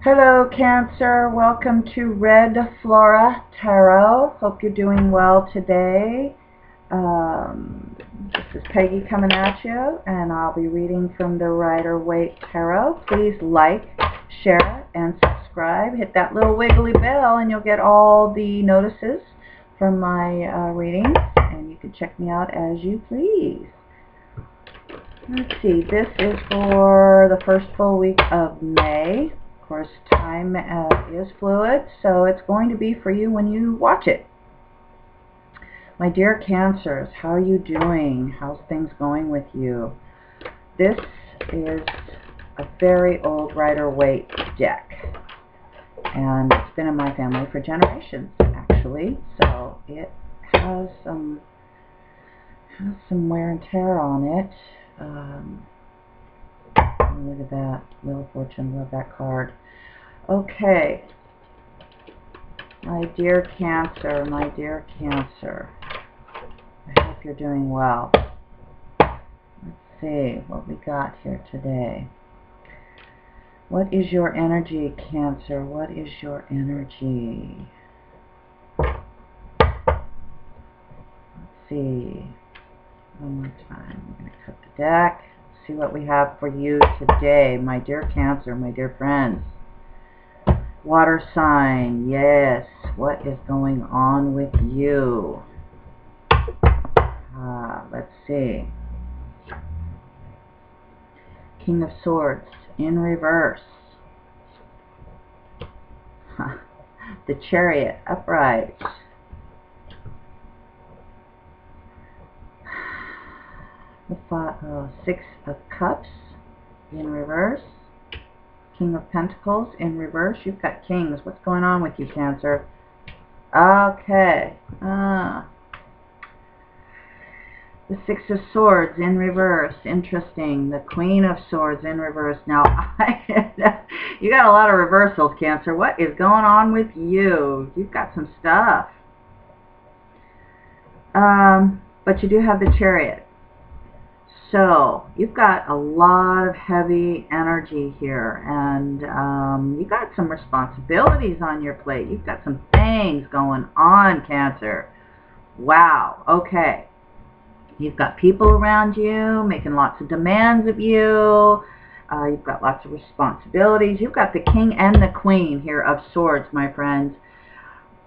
Hello, Cancer. Welcome to Red Flora Tarot. Hope you're doing well today. This is Peggy coming at you, and I'll be reading from the Rider-Waite Tarot. Please like, share, and subscribe. Hit that little wiggly bell, and you'll get all the notices from my readings, and you can check me out as you please. Let's see. This is for the first full week of May. Of course, time is fluid, so it's going to be for you when you watch it. My dear Cancers, how are you doing? How's things going with you? This is a very old Rider-Waite deck, and it's been in my family for generations, actually, so it has some wear and tear on it. Look at that, Wheel of Fortune, love that card. Okay, my dear Cancer, I hope you're doing well. Let's see what we got here today. What is your energy, Cancer? What is your energy? Let's see. One more time. I'm going to cut the deck. See what we have for you today, my dear Cancer, my dear friends. Water sign, yes. What is going on with you? Let's see. King of Swords in reverse. The Chariot upright. The Six of Cups in reverse. King of Pentacles in reverse. You've got kings. What's going on with you, Cancer? Okay. The Six of Swords in reverse. Interesting. The Queen of Swords in reverse. Now, you got a lot of reversals, Cancer. What is going on with you? You've got some stuff. But you do have the Chariot. So, you've got a lot of heavy energy here, and you got some responsibilities on your plate. You've got some things going on, Cancer. Wow, okay. You've got people around you making lots of demands of you. You've got lots of responsibilities. You've got the King and the Queen here of Swords, my friends.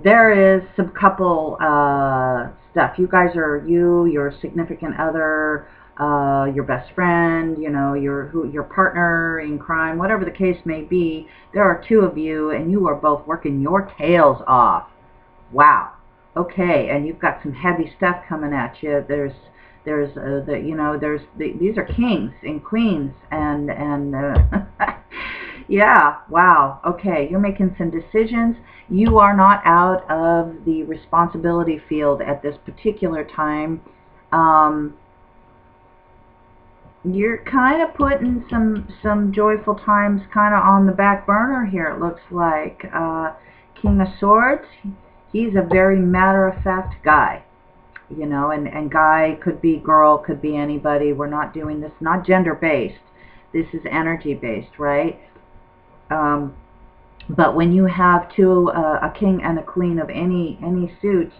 There is some couple stuff. You guys are your significant other, your best friend, you know, your partner in crime, whatever the case may be. There are two of you, and you are both working your tails off. Wow. Okay, and you've got some heavy stuff coming at you. These are kings and queens, and yeah, wow. Okay, you're making some decisions. You are not out of the responsibility field at this particular time. You're kind of putting some joyful times kind of on the back burner here, it looks like. King of Swords, he's a very matter-of-fact guy. You know, and guy could be girl, could be anybody. We're not doing this, not gender-based. This is energy-based, right? But when you have a king and a queen of any suit,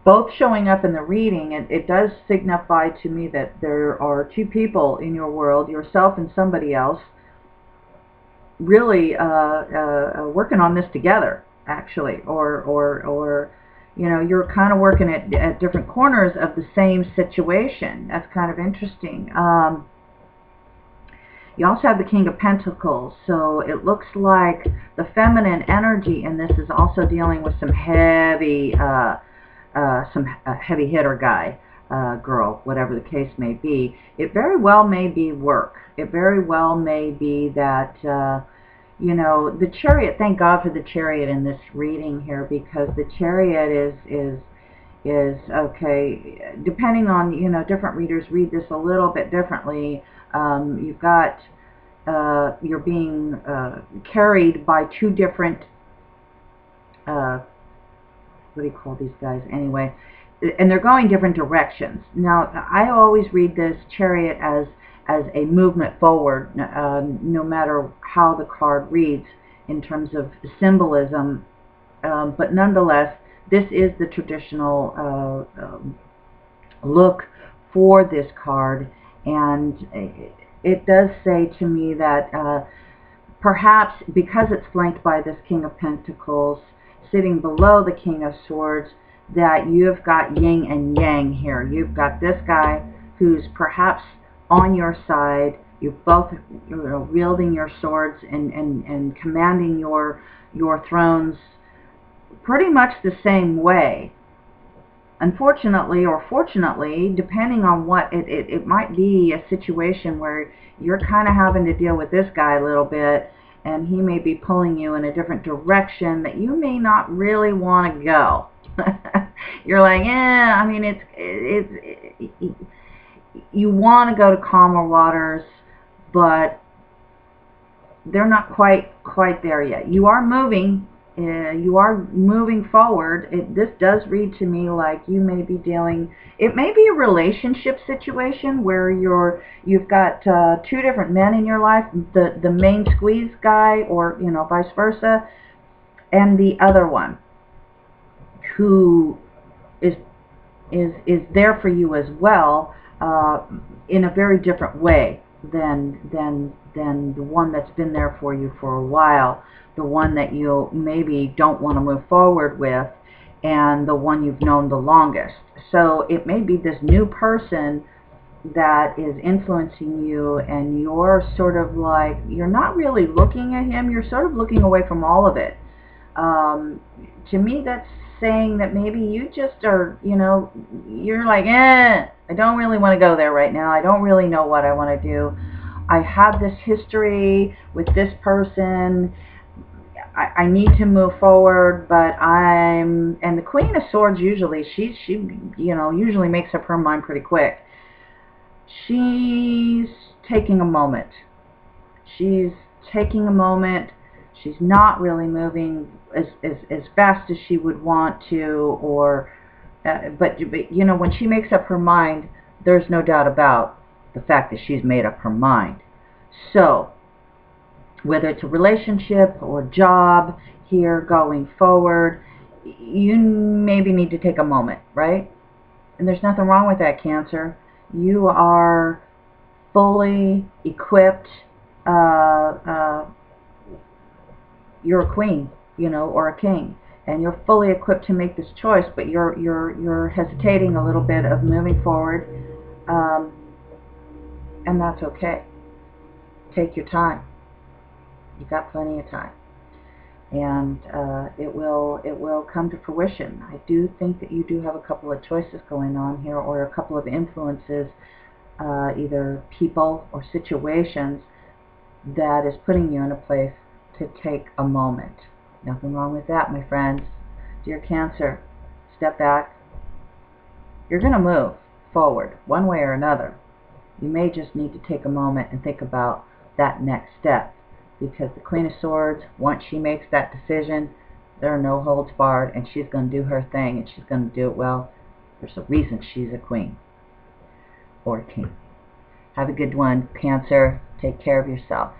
both showing up in the reading, it does signify to me that there are two people in your world, yourself and somebody else, really working on this together, actually, or you know, you're kind of working at different corners of the same situation. That's kind of interesting. You also have the King of Pentacles, so it looks like the feminine energy in this is also dealing with some heavy, heavy hitter guy, girl, whatever the case may be. It very well may be work. It very well may be that. You know, the Chariot, thank God for the Chariot in this reading here, because the Chariot is okay, depending on, you know, different readers read this a little bit differently. You've got, you're being carried by two different, what do you call these guys anyway, and they're going different directions. Now, I always read this Chariot as as a movement forward, no matter how the card reads in terms of symbolism. But nonetheless, this is the traditional look for this card, and it does say to me that perhaps because it's flanked by this King of Pentacles sitting below the King of Swords, that you've got yin and yang here. You've got this guy who's perhaps on your side. You're both, you know, wielding your swords and commanding your thrones pretty much the same way. Unfortunately or fortunately, depending on what, it might be a situation where you're kind of having to deal with this guy a little bit, and he may be pulling you in a different direction that you may not really want to go. You're like, I mean, you want to go to calmer waters, but they're not quite there yet. You are moving. You are moving forward. This does read to me like you may be dealing, it may be a relationship situation where you've got two different men in your life, the main squeeze guy, or, you know, vice versa, and the other one who is there for you as well, in a very different way than the one that's been there for you for a while, the one that you maybe don't want to move forward with, and the one you've known the longest. So it may be this new person that is influencing you, and you're sort of like, you're not really looking at him, you're sort of looking away from all of it. To me, that's saying that maybe you just are, you know, you're like, I don't really want to go there right now. I don't really know what I want to do. I have this history with this person. I need to move forward, but and the Queen of Swords usually, she you know, usually makes up her mind pretty quick. She's taking a moment. She's taking a moment. She's not really moving as fast as she would want to, or but you know, when she makes up her mind, there's no doubt about the fact that she's made up her mind. So whether it's a relationship or job here going forward, you maybe need to take a moment, right? And there's nothing wrong with that, Cancer. You are fully equipped. You're a queen, you know, or a king, and you're fully equipped to make this choice, but you're hesitating a little bit of moving forward, and that's okay. Take your time. You've got plenty of time, and it will come to fruition. I do think that you do have a couple of choices going on here, or a couple of influences, either people or situations, that is putting you in a place to take a moment. Nothing wrong with that, my friends. Dear Cancer, step back. You're going to move forward one way or another. You may just need to take a moment and think about that next step, because the Queen of Swords, once she makes that decision, there are no holds barred, and she's going to do her thing, and she's going to do it well. There's a reason she's a queen or a king. Have a good one, Cancer. Take care of yourself.